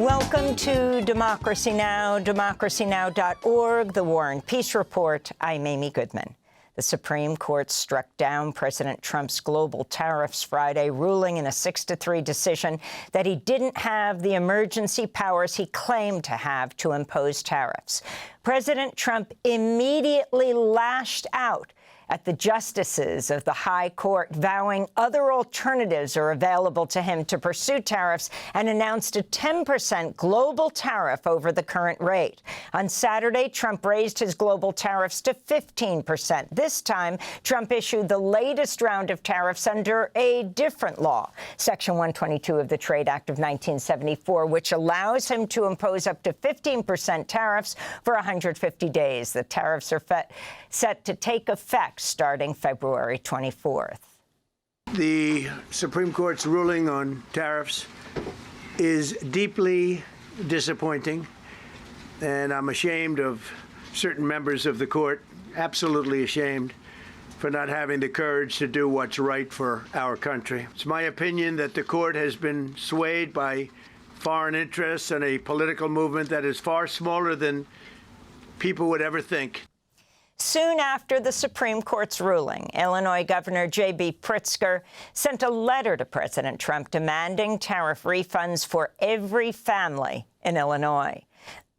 Welcome to Democracy Now!, democracynow.org, the War and Peace Report. I'm Amy Goodman. The Supreme Court struck down President Trump's global tariffs Friday, ruling in a 6-3 decision that he didn't have the emergency powers he claimed to have to impose tariffs. President Trump immediately lashed out at the justices of the High Court, vowing other alternatives are available to him to pursue tariffs, and announced a 10% global tariff over the current rate. On Saturday, Trump raised his global tariffs to 15%. This time, Trump issued the latest round of tariffs under a different law, Section 122 of the Trade Act of 1974, which allows him to impose up to 15% tariffs for 150 days. The tariffs are set to take effect starting February 24th. The Supreme Court's ruling on tariffs is deeply disappointing, and I'm ashamed of certain members of the court, absolutely ashamed, for not having the courage to do what's right for our country. It's my opinion that the court has been swayed by foreign interests and a political movement that is far smaller than people would ever think. Soon after the Supreme Court's ruling, Illinois Governor J.B. Pritzker sent a letter to President Trump demanding tariff refunds for every family in Illinois.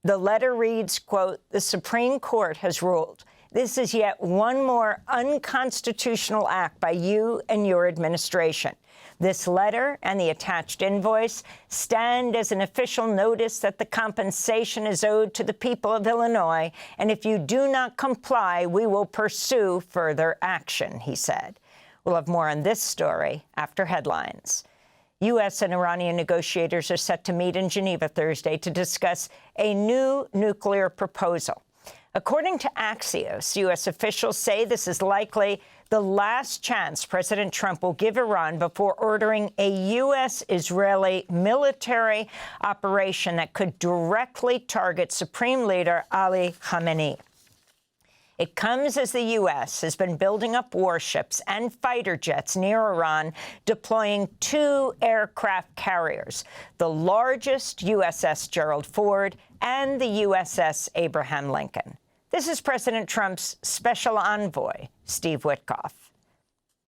The letter reads, quote, "The Supreme Court has ruled. This is yet one more unconstitutional act by you and your administration. This letter and the attached invoice stand as an official notice that the compensation is owed to the people of Illinois, and if you do not comply, we will pursue further action," he said. We'll have more on this story after headlines. U.S. and Iranian negotiators are set to meet in Geneva Thursday to discuss a new nuclear proposal. According to Axios, U.S. officials say this is likely the last chance President Trump will give Iran before ordering a U.S.-Israeli military operation that could directly target Supreme Leader Ali Khamenei. It comes as the U.S. has been building up warships and fighter jets near Iran, deploying 2 aircraft carriers, the largest USS Gerald Ford and the USS Abraham Lincoln. This is President Trump's special envoy, Steve Witkoff.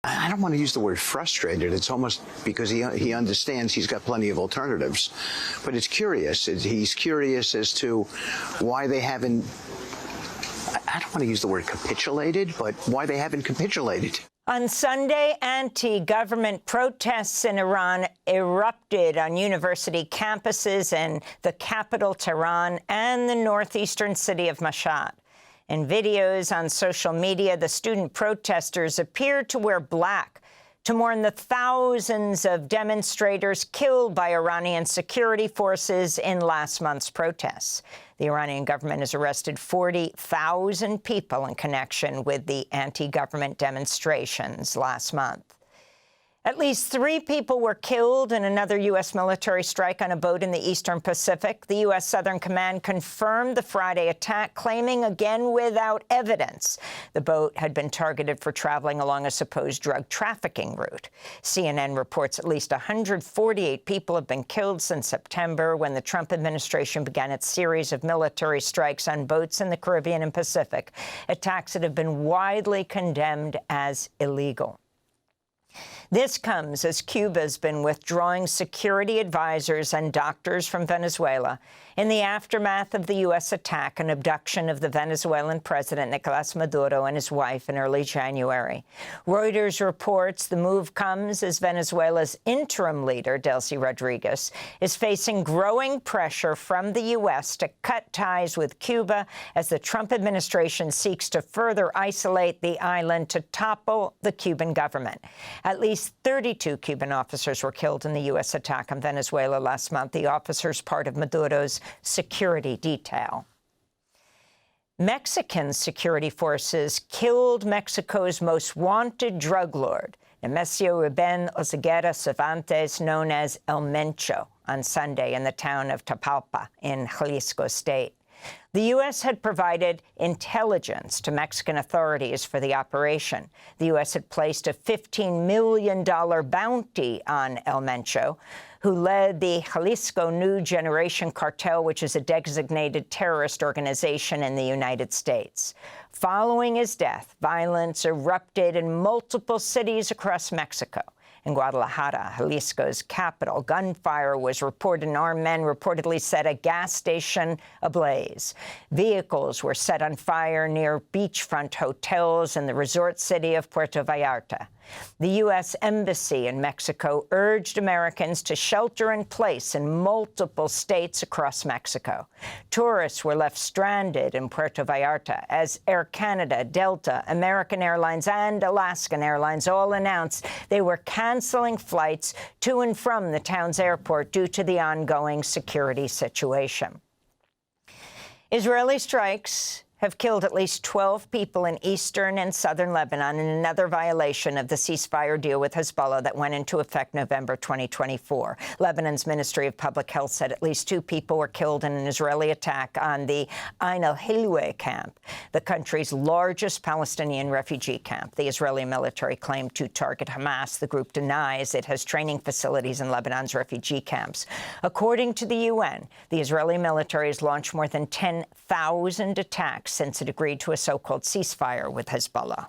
I don't want to use the word frustrated. It's almost because he understands he's got plenty of alternatives. But it's curious. He's curious as to why they haven't, I don't want to use the word capitulated, but why they haven't capitulated. On Sunday, anti-government protests in Iran erupted on university campuses in the capital, Tehran, and the northeastern city of Mashhad. In videos on social media, the student protesters appeared to wear black to mourn the thousands of demonstrators killed by Iranian security forces in last month's protests. The Iranian government has arrested 40,000 people in connection with the anti-government demonstrations last month. At least 3 people were killed in another U.S. military strike on a boat in the Eastern Pacific. The U.S. Southern Command confirmed the Friday attack, claiming again without evidence the boat had been targeted for traveling along a supposed drug trafficking route. CNN reports at least 148 people have been killed since September, when the Trump administration began its series of military strikes on boats in the Caribbean and Pacific, attacks that have been widely condemned as illegal. This comes as Cuba's been withdrawing security advisors and doctors from Venezuela in the aftermath of the U.S. attack and abduction of the Venezuelan president, Nicolas Maduro, and his wife in early January. Reuters reports the move comes as Venezuela's interim leader, Delcy Rodriguez, is facing growing pressure from the U.S. to cut ties with Cuba as the Trump administration seeks to further isolate the island to topple the Cuban government. At least 32 Cuban officers were killed in the U.S. attack on Venezuela last month, the officers part of Maduro's security detail. Mexican security forces killed Mexico's most wanted drug lord, Nemesio Ruben Oseguera Cervantes, known as El Mencho, on Sunday in the town of Tapalpa in Jalisco State. The U.S. had provided intelligence to Mexican authorities for the operation. The U.S. had placed a $15 million bounty on El Mencho, who led the Jalisco New Generation Cartel, which is a designated terrorist organization in the United States. Following his death, violence erupted in multiple cities across Mexico. In Guadalajara, Jalisco's capital, gunfire was reported, and armed men reportedly set a gas station ablaze. Vehicles were set on fire near beachfront hotels in the resort city of Puerto Vallarta. The U.S. Embassy in Mexico urged Americans to shelter in place in multiple states across Mexico. Tourists were left stranded in Puerto Vallarta as Air Canada, Delta, American Airlines, and Alaskan Airlines all announced they were canceling flights to and from the town's airport due to the ongoing security situation. Israeli strikes have killed at least 12 people in eastern and southern Lebanon in another violation of the ceasefire deal with Hezbollah that went into effect November 2024. Lebanon's Ministry of Public Health said at least 2 people were killed in an Israeli attack on the Ain al-Hilweh camp, the country's largest Palestinian refugee camp. The Israeli military claimed to target Hamas. The group denies it has training facilities in Lebanon's refugee camps. According to the UN, the Israeli military has launched more than 10,000 attacks since it agreed to a so-called ceasefire with Hezbollah.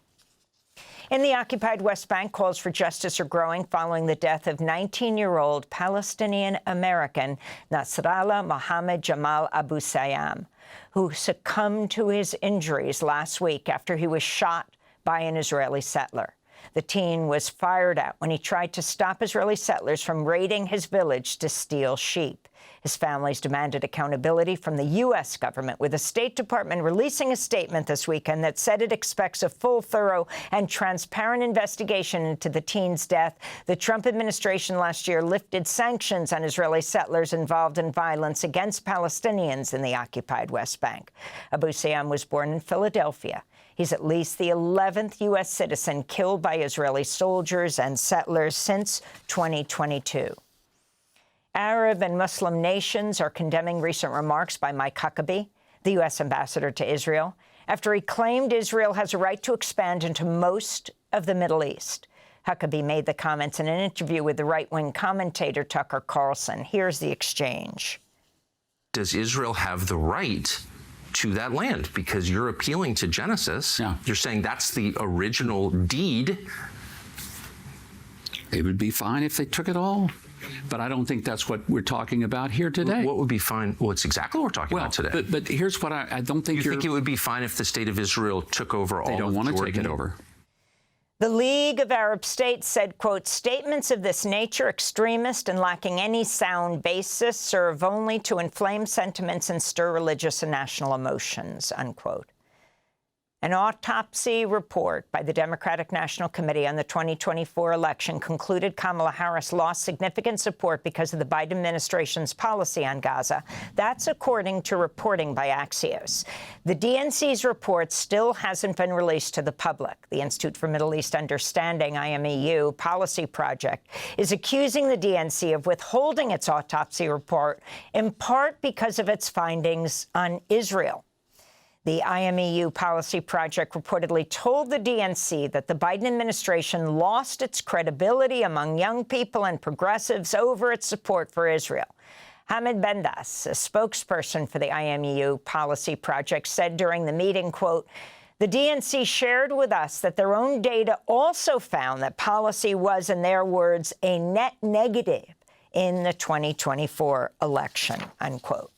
In the occupied West Bank, calls for justice are growing following the death of 19-year-old Palestinian-American Nasrallah Mohammed Jamal Abu Sayyam, who succumbed to his injuries last week after he was shot by an Israeli settler. The teen was fired at when he tried to stop Israeli settlers from raiding his village to steal sheep. His family's demanded accountability from the U.S. government, with the State Department releasing a statement this weekend that said it expects a full, thorough, and transparent investigation into the teen's death. The Trump administration last year lifted sanctions on Israeli settlers involved in violence against Palestinians in the occupied West Bank. Abu Sayyam was born in Philadelphia. He's at least the 11th U.S. citizen killed by Israeli soldiers and settlers since 2022. Arab and Muslim nations are condemning recent remarks by Mike Huckabee, the U.S. ambassador to Israel, after he claimed Israel has a right to expand into most of the Middle East. Huckabee made the comments in an interview with the right-wing commentator Tucker Carlson. Here's the exchange. Does Israel have the right to that land? Because you're appealing to Genesis. Yeah. You're saying that's the original deed. It would be fine if they took it all. But I don't think that's what we're talking about here today. What would be fine? Well, it's exactly what we're talking about today. But here's what I don't think you think it would be fine if the state of Israel took over all of Jordan? They don't want to take it over. The League of Arab States said, quote, statements of this nature, extremist and lacking any sound basis, serve only to inflame sentiments and stir religious and national emotions, unquote. An autopsy report by the Democratic National Committee on the 2024 election concluded Kamala Harris lost significant support because of the Biden administration's policy on Gaza. That's according to reporting by Axios. The DNC's report still hasn't been released to the public. The Institute for Middle East Understanding, IMEU, policy project is accusing the DNC of withholding its autopsy report, in part because of its findings on Israel. The IMEU policy project reportedly told the DNC that the Biden administration lost its credibility among young people and progressives over its support for Israel. Hamid Bendas, a spokesperson for the IMEU policy project, said during the meeting, quote, the DNC shared with us that their own data also found that policy was, in their words, a net negative in the 2024 election, unquote.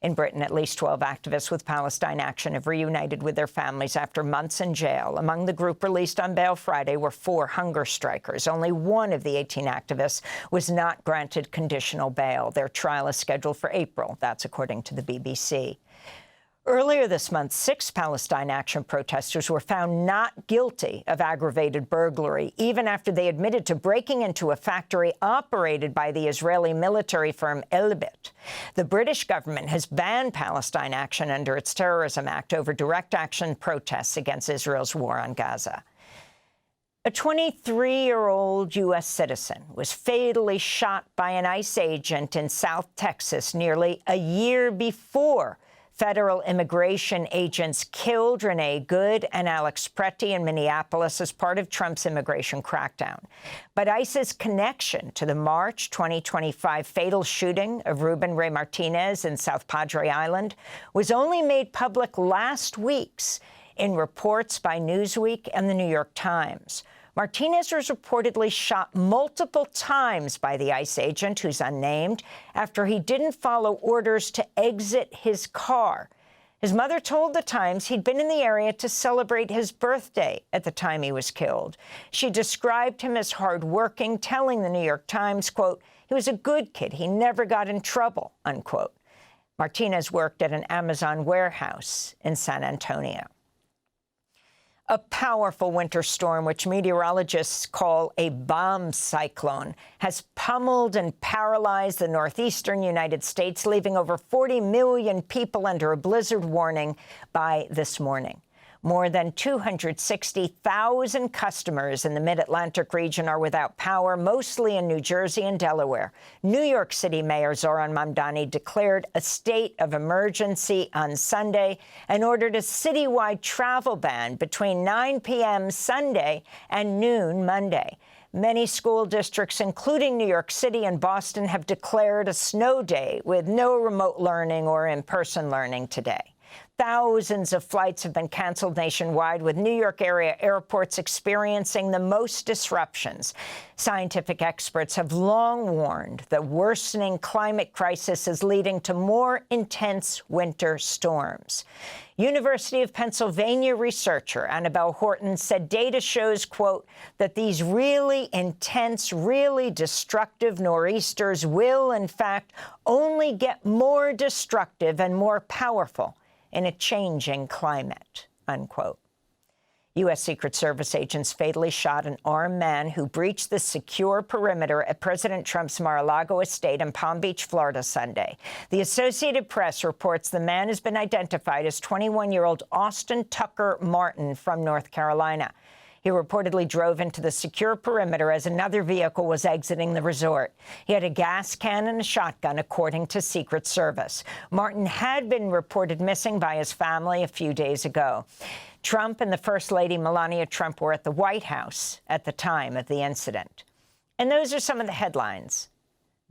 In Britain, at least 12 activists with Palestine Action have reunited with their families after months in jail. Among the group released on bail Friday were 4 hunger strikers. Only one of the 18 activists was not granted conditional bail. Their trial is scheduled for April. That's according to the BBC. Earlier this month, 6 Palestine Action protesters were found not guilty of aggravated burglary, even after they admitted to breaking into a factory operated by the Israeli military firm Elbit. The British government has banned Palestine Action under its Terrorism Act over direct action protests against Israel's war on Gaza. A 23-year-old U.S. citizen was fatally shot by an ICE agent in South Texas nearly a year before Federal immigration agents killed Renee Good and Alex Preti in Minneapolis as part of Trump's immigration crackdown. But ICE's connection to the March 2025 fatal shooting of Ruben Ray Martinez in South Padre Island was only made public last week in reports by Newsweek and the New York Times. Martinez was reportedly shot multiple times by the ICE agent, who's unnamed, after he didn't follow orders to exit his car. His mother told the Times he'd been in the area to celebrate his birthday at the time he was killed. She described him as hardworking, telling the New York Times, quote, "He was a good kid. He never got in trouble," unquote. Martinez worked at an Amazon warehouse in San Antonio. A powerful winter storm, which meteorologists call a bomb cyclone, has pummeled and paralyzed the northeastern United States, leaving over 40 million people under a blizzard warning by this morning. More than 260,000 customers in the Mid-Atlantic region are without power, mostly in New Jersey and Delaware. New York City Mayor Zohran Mamdani declared a state of emergency on Sunday and ordered a citywide travel ban between 9 p.m. Sunday and noon Monday. Many school districts, including New York City and Boston, have declared a snow day with no remote learning or in-person learning today. Thousands of flights have been canceled nationwide, with New York area airports experiencing the most disruptions. Scientific experts have long warned the worsening climate crisis is leading to more intense winter storms. University of Pennsylvania researcher Annabelle Horton said data shows, quote, that these really intense, really destructive nor'easters will, in fact, only get more destructive and more powerful in a changing climate, unquote. U.S. Secret Service agents fatally shot an armed man who breached the secure perimeter at President Trump's Mar-a-Lago estate in Palm Beach, Florida, Sunday. The Associated Press reports the man has been identified as 21-year-old Austin Tucker Martin from North Carolina. He reportedly drove into the secure perimeter as another vehicle was exiting the resort. He had a gas can and a shotgun, according to Secret Service. Martin had been reported missing by his family a few days ago. Trump and the First Lady Melania Trump were at the White House at the time of the incident. And those are some of the headlines.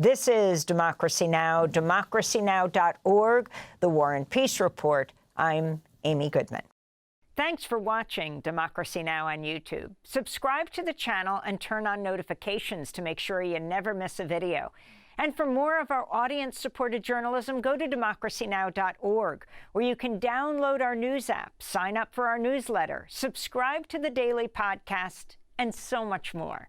This is Democracy Now!, democracynow.org, the War and Peace Report. I'm Amy Goodman. Thanks for watching Democracy Now! On YouTube. Subscribe to the channel and turn on notifications to make sure you never miss a video. And for more of our audience-supported journalism, go to democracynow.org, where you can download our news app, sign up for our newsletter, subscribe to the daily podcast, and so much more.